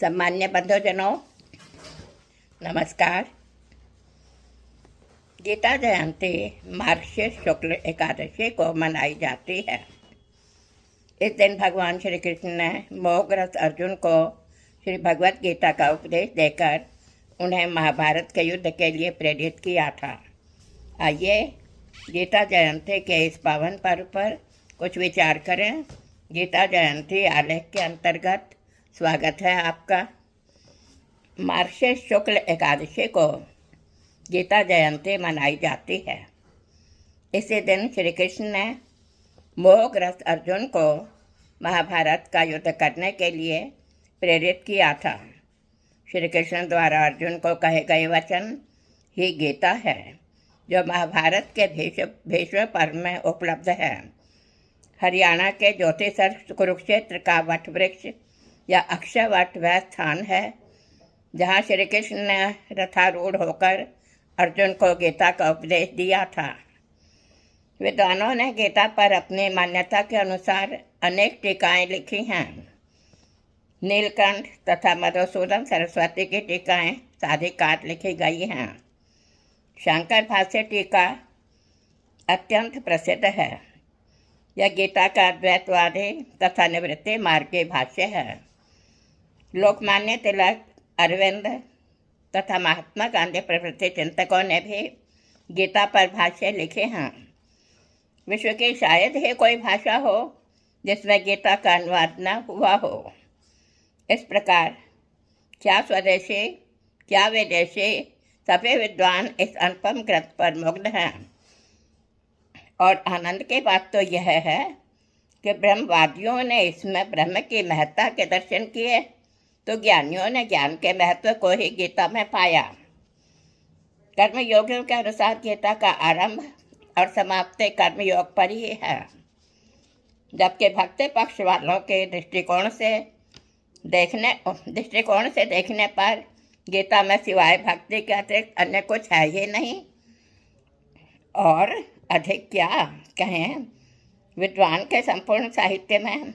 सम्मान्य बंधुजनों, नमस्कार। गीता जयंती मार्गशीर्ष शुक्ल एकादशी को मनाई जाती है। इस दिन भगवान श्री कृष्ण ने मोहग्रस्त अर्जुन को श्री भगवत गीता का उपदेश देकर उन्हें महाभारत के युद्ध के लिए प्रेरित किया था। आइए गीता जयंती के इस पावन पर्व पर कुछ विचार करें। गीता जयंती आलेख के अंतर्गत स्वागत है आपका। मार्गशीर्ष शुक्ल एकादशी को गीता जयंती मनाई जाती है। इसी दिन श्री कृष्ण ने मोहग्रस्त अर्जुन को महाभारत का युद्ध करने के लिए प्रेरित किया था। श्री कृष्ण द्वारा अर्जुन को कहे गए वचन ही गीता है, जो महाभारत के भीष्म पर्व में उपलब्ध है। हरियाणा के ज्योतिषर कुरुक्षेत्र का वट वृक्ष या अक्षयवट वह स्थान है जहाँ श्री कृष्ण ने रथारूढ़ होकर अर्जुन को गीता का उपदेश दिया था। विद्वानों ने गीता पर अपनी मान्यता के अनुसार अनेक टीकाएं लिखी हैं। नीलकंठ तथा मधुसूदन सरस्वती की टीकाएं साधिकार लिखी गई हैं। शंकर भाष्य टीका अत्यंत प्रसिद्ध है। यह गीता का अद्वैतवादी तथा निवृत्ति मार्गी भाष्य है। लोकमान्य तिलक, अरविंद तथा महात्मा गांधी प्रभृति चिंतकों ने भी गीता पर भाष्य लिखे हैं। विश्व की शायद ही कोई भाषा हो जिसमें गीता का अनुवाद न हुआ हो। इस प्रकार क्या स्वदेशी क्या विदेशी सभी विद्वान इस अनुपम ग्रंथ पर मुग्ध हैं। और आनंद की बात तो यह है कि ब्रह्मवादियों ने इसमें ब्रह्म की महत्ता के दर्शन किए, तो ज्ञानियों ने ज्ञान के महत्व को ही गीता में पाया। कर्मयोगियों के अनुसार गीता का आरंभ और समाप्ति कर्मयोग पर ही है, जबकि भक्ति पक्ष वालों के दृष्टिकोण से देखने पर गीता में सिवाय भक्ति के अतिरिक्त अन्य कुछ है ही नहीं। और अधिक क्या कहें, विद्वान के संपूर्ण साहित्य में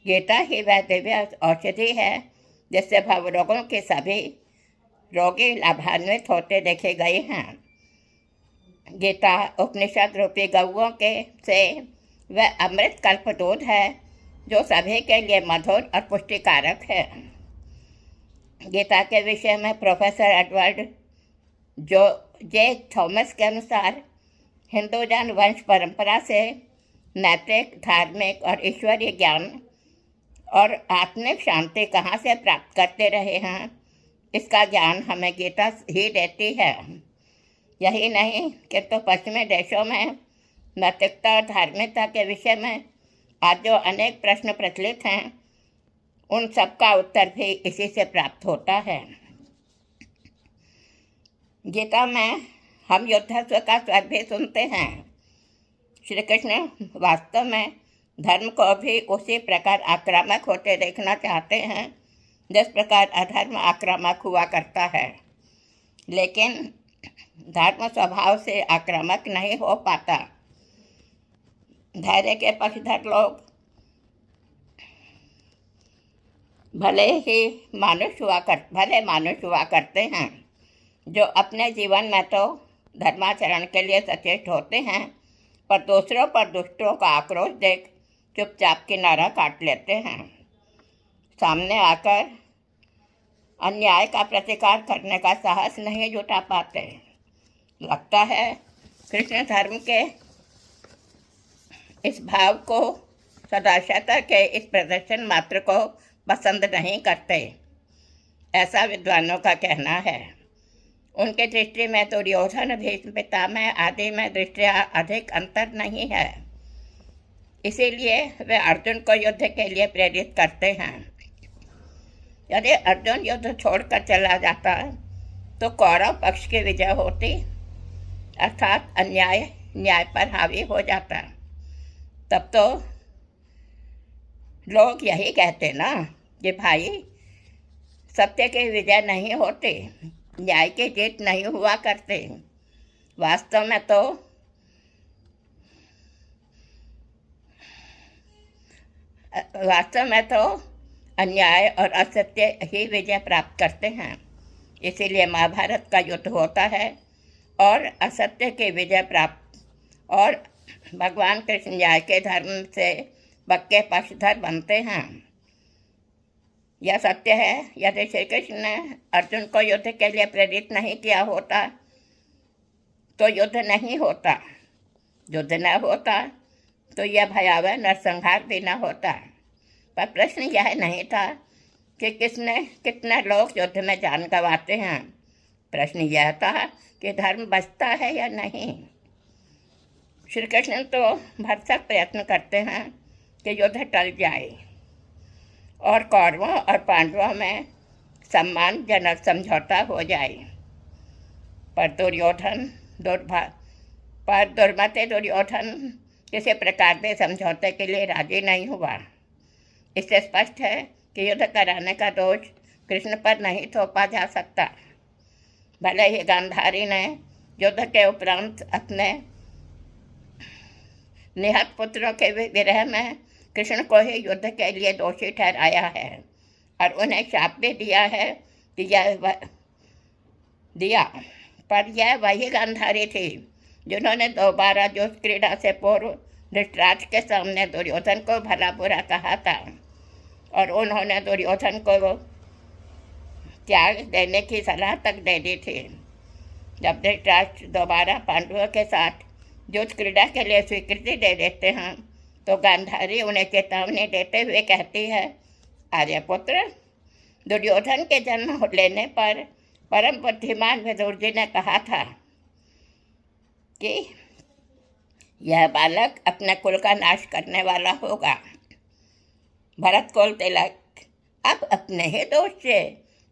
गीता ही वह दिव्य औषधि है जिससे भवरोगों के सभी रोगी लाभान्वित होते देखे गए हैं। गीता उपनिषद रूपी गौओं के से वह अमृत कल्प दूध है जो सभी के लिए मधुर और पुष्टिकारक है। गीता के विषय में प्रोफेसर एडवर्ड जे थॉमस के अनुसार हिंदू जन वंश परंपरा से नैतिक, धार्मिक और ईश्वरीय ज्ञान और आत्मिक शांति कहाँ से प्राप्त करते रहे हैं, इसका ज्ञान हमें गीता ही देती है। यही नहीं किंतु पश्चिमी देशों में नैतिकता और धार्मिकता के विषय में आज जो अनेक प्रश्न प्रचलित हैं, उन सब का उत्तर भी इसी से प्राप्त होता है। गीता में हम युद्धस्व का स्वर भी सुनते हैं। श्री कृष्ण वास्तव में धर्म को भी उसी प्रकार आक्रामक होते देखना चाहते हैं जिस प्रकार अधर्म आक्रामक हुआ करता है, लेकिन धर्म स्वभाव से आक्रामक नहीं हो पाता। धैर्य के पक्षधर लोग भले मानुष हुआ करते हैं, जो अपने जीवन में तो धर्माचरण के लिए सचेत होते हैं, पर दूसरों पर दुष्टों का आक्रोश देख चुपचाप किनारा काट लेते हैं। सामने आकर अन्याय का प्रतिकार करने का साहस नहीं जुटा पाते। लगता है कृष्ण धर्म के इस भाव को, सदाचार के इस प्रदर्शन मात्र को पसंद नहीं करते, ऐसा विद्वानों का कहना है। उनके दृष्टि में दुर्योधन, भीष्म पितामह आदि में दृष्टिया अधिक अंतर नहीं है। इसीलिए वे अर्जुन को युद्ध के लिए प्रेरित करते हैं। यदि अर्जुन युद्ध छोड़कर चला जाता तो कौरव पक्ष की विजय होती, अर्थात अन्याय न्याय पर हावी हो जाता। तब तो लोग यही कहते ना कि भाई, सत्य की विजय नहीं होती, न्याय की जीत नहीं हुआ करते। वास्तव में तो अन्याय और असत्य ही विजय प्राप्त करते हैं। इसीलिए महाभारत का युद्ध होता है और असत्य की विजय प्राप्त, और भगवान कृष्ण न्याय के धर्म से पक्के पक्षधर बनते हैं। यह सत्य है। यदि श्री कृष्ण ने अर्जुन को युद्ध के लिए प्रेरित नहीं किया होता तो युद्ध नहीं होता। युद्ध न होता तो यह भयावह नरसंहार भी न होता। पर प्रश्न यह नहीं था कि कितने लोग युद्ध में जान गंवाते हैं। प्रश्न यह था कि धर्म बचता है या नहीं। श्री कृष्ण तो भरसक प्रयत्न करते हैं कि युद्ध टल जाए और कौरवों और पांडवों में सम्मानजनक समझौता हो जाए। पर दुर्मते दुर्योधन किसी प्रकार के समझौते के लिए राजी नहीं हुआ। इससे स्पष्ट है कि युद्ध कराने का दोष कृष्ण पर नहीं थोपा जा सकता। भले ही गांधारी ने युद्ध के उपरांत अपने निहत पुत्रों के विरह में कृष्ण को ही युद्ध के लिए दोषी ठहराया है और उन्हें शाप भी दिया है कि पर यह वही गांधारी थी जिन्होंने दोबारा युद्ध क्रीड़ा से पूर्व धृतराष्ट्र के सामने दुर्योधन को भला बुरा कहा था, और उन्होंने दुर्योधन को त्याग देने की सलाह तक दे दी थी। जब धृतराष्ट्र दोबारा पांडवों के साथ युद्ध क्रीड़ा के लिए स्वीकृति दे देते हैं तो गांधारी उन्हें चेतावनी देते हुए कहती है, आर्यपुत्र, दुर्योधन के जन्म लेने पर परम बुद्धिमान विदुर जी ने कहा था कि यह बालक अपने कुल का नाश करने वाला होगा। भरत कुल तिलक, अब अपने ही दोष से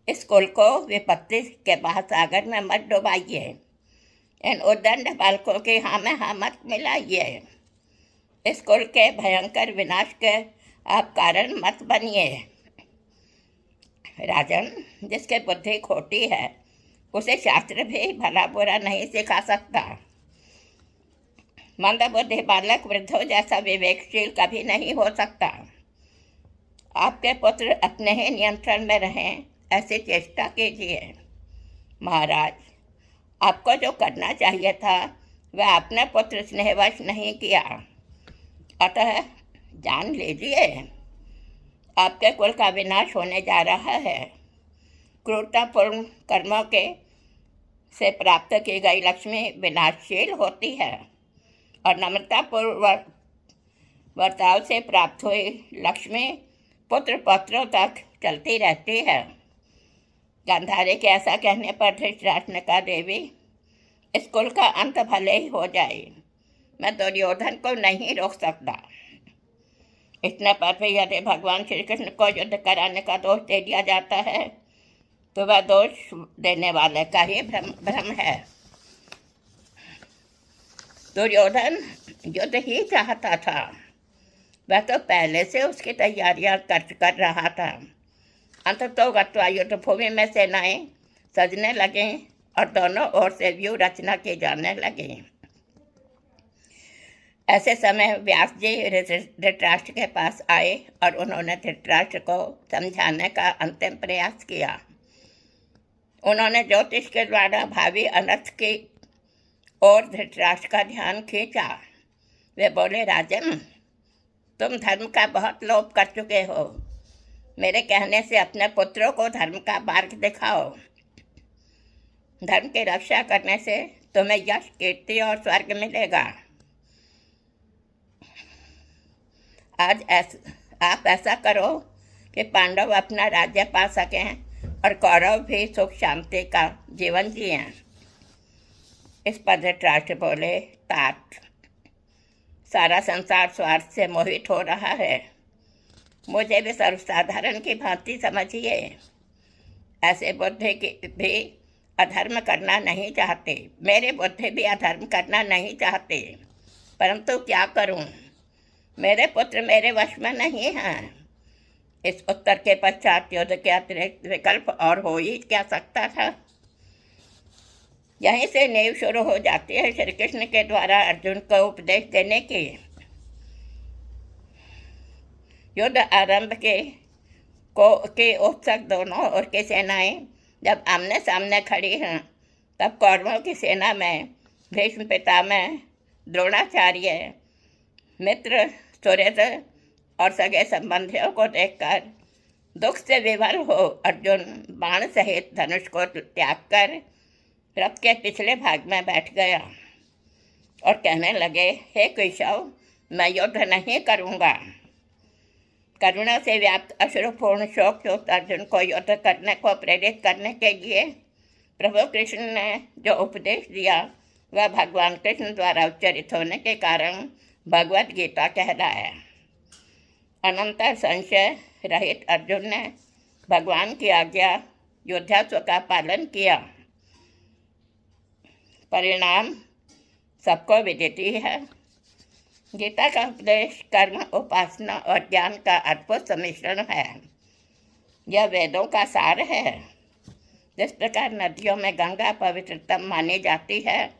इस कुल को विपत्ति के महासागर में मत डुबाइए। इन उद्दंड बालकों की हाँ में हाँ मत मिलाइए। इस कुल के भयंकर विनाश के आप कारण मत बनिए। राजन, जिसके बुद्धि खोटी है उसे शास्त्र भी भला बुरा नहीं सिखा सकता। मंदबुद्धि बालक वृद्धों जैसा विवेकशील कभी नहीं हो सकता। आपके पुत्र अपने ही नियंत्रण में रहें, ऐसी चेष्टा कीजिए। महाराज, आपको जो करना चाहिए था वह अपने पुत्र स्नेहवश नहीं किया, अतः जान लीजिए आपके कुल का विनाश होने जा रहा है। क्रूरतापूर्ण कर्मों के से प्राप्त की गई लक्ष्मी विनाशशील होती है और नम्रतापूर्ण वर्ताव से प्राप्त हुई लक्ष्मी पुत्र पत्रों तक चलती रहती है। गांधारी के ऐसा कहने पर धृतराष्ट्र ने कहा, देवी, इस कुल का अंत भले ही हो जाए, मैं दुर्योधन को नहीं रोक सकता। इतने पर भी यदि भगवान श्री कृष्ण को युद्ध कराने का दोष दे दिया जाता है तो वह दोष देने वाले का ही भ्रम है। दुर्योधन युद्ध ही चाहता था, वह तो पहले से उसकी तैयारियां कर रहा था। अंततः गत्वा युद्ध भूमि में सेनाएं सजने लगीं और दोनों ओर से व्यूह रचना की जाने लगी। ऐसे समय व्यास जी धृतराष्ट्र के पास आए और उन्होंने धृतराष्ट्र को समझाने का अंतिम प्रयास किया। उन्होंने ज्योतिष के द्वारा भावी अनर्थ की ओर धृतराष्ट्र का ध्यान खींचा। वे बोले, राजन, तुम धर्म का बहुत लोभ कर चुके हो। मेरे कहने से अपने पुत्रों को धर्म का मार्ग दिखाओ। धर्म की रक्षा करने से तुम्हें यश, कीर्ति और स्वर्ग मिलेगा। आज आप ऐसा करो कि पांडव अपना राज्य पा सकें और कौरव भी सुख शांति का जीवन जिए। इस पर धृतराष्ट्र बोले, तात, सारा संसार स्वार्थ से मोहित हो रहा है। मुझे भी सर्वसाधारण की भांति समझिए। ऐसे बुद्धि की भी अधर्म करना नहीं चाहते, मेरे बुद्धि भी अधर्म करना नहीं चाहते, परंतु क्या करूं? मेरे पुत्र मेरे वश में नहीं हैं। इस उत्तर के पश्चात युद्ध के अतिरिक्त विकल्प और हो ही क्या सकता था। यहीं से नींव शुरू हो जाती है श्री कृष्ण के द्वारा अर्जुन को उपदेश देने की। युद्ध आरंभ के के उत्सुक दोनों ओर की सेनाएं जब आमने सामने खड़ी हैं, तब कौरवों की सेना में भीष्म पितामह, द्रोणाचार्य, मित्र, सुहृद और सगे संबंधियों को देखकर दुख से विवल हो अर्जुन बाण सहित धनुष को त्याग कर रथ के पिछले भाग में बैठ गया और कहने लगे, हे केशव, मैं युद्ध नहीं करूँगा। करुणा से व्याप्त अश्रुपूर्ण शोकयुक्त अर्जुन को युद्ध करने को प्रेरित करने के लिए प्रभु कृष्ण ने जो उपदेश दिया वह भगवान कृष्ण द्वारा उच्चरित होने के कारण भगवद गीता कहलाया। अनंतर संशय रहित अर्जुन ने भगवान की आज्ञा युद्धास्व का पालन किया। परिणाम सबको विदित ही है। गीता का उपदेश कर्म, उपासना और ज्ञान का अद्भुत सम्मिश्रण है। यह वेदों का सार है। जिस प्रकार नदियों में गंगा पवित्रतम मानी जाती है,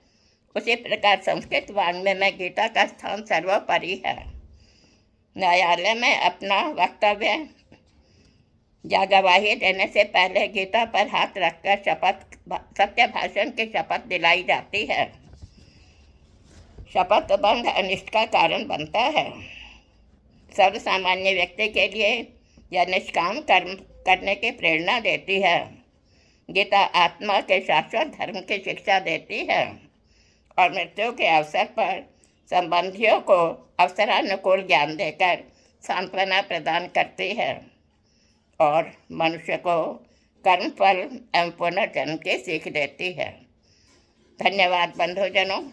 उसी प्रकार संस्कृत वाङ्मय में गीता का स्थान सर्वोपरि है। न्यायालय में अपना वक्तव्य या गवाही देने से पहले गीता पर हाथ रखकर सत्य भाषण की शपथ दिलाई जाती है। शपथ भंग अनिष्ट का कारण बनता है। सर्व सामान्य व्यक्ति के लिए यह निष्काम कर्म करने की प्रेरणा देती है। गीता आत्मा के शाश्वत धर्म की शिक्षा देती है और मृत्यु के अवसर पर संबंधियों को अवसरानुकूल ज्ञान देकर सांत्वना प्रदान करती है और मनुष्य को कर्मफल एवं पुनर्जन्म की सीख देती है। धन्यवाद बंधुजनों।